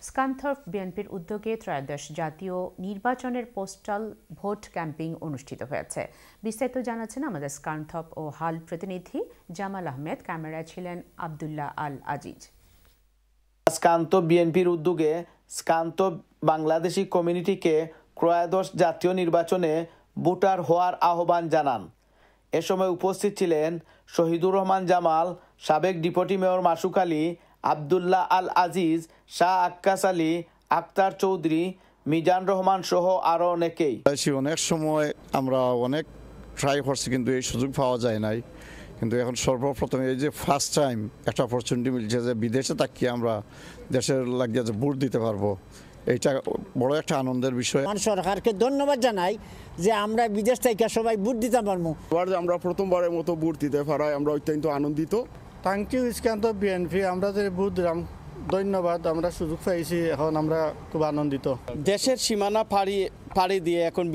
স্কানথর্প বিএনপির উদ্যোগে ত্রয়োদশ জাতীয় নির্বাচনের পোস্টাল ভোট ক্যাম্পিং অনুষ্ঠিত হয়েছে। বিস্তারিত জানাচ্ছেন আমাদের স্কানথর্প ও হাল প্রতিনিধি জামাল আহমেদ। ক্যামেরায় ছিলেন আব্দুল্লাহ আল আজিজ। স্কানথর্প বিএনপির উদ্যোগে স্কানথর্প বাংলাদেশি কমিউনিটিকে ত্রয়োদশ জাতীয় নির্বাচনে ভোটার হওয়ার আহ্বান জানান। এ সময় উপস্থিত ছিলেন শহীদুর রহমান জামাল, সাবেক ডেপুটি মেয়র মাসুক আলী, আব্দুল্লাহ আল আজিজ, শাহ আক্কাস আলী, আক্তার চৌধুরী, মিজান রহমান সহ আরও অনেকেই। অনেক সময় আমরা অনেক ট্রাই করছি, কিন্তু এই সুযোগ পাওয়া যায় নাই। কিন্তু এখন সর্বপ্রথম এই যে ফার্স্ট টাইম একটা অপরচুনিটি মিলছে যে বিদেশে থাকিয়ে আমরা দেশের লাগিয়ে যে ভোট দিতে পারবো, এইটা বড় একটা আনন্দের বিষয়। সরকারকে ধন্যবাদ জানাই যে আমরা বিদেশ থেকে সবাই ভোট দিতে পারবো। আমরা প্রথমবারের মতো ভোট দিতে পারায় আমরা অত্যন্ত আনন্দিত। থ্যাংক ইউ স্কানথর্প বিএনপি, আমরা যে ভোট দিলাম ধন্যবাদ, আমরা সুযোগ পাইছি, এখন আমরা খুব আনন্দিত। দেশের সীমানা পাড়ি দিয়ে এখন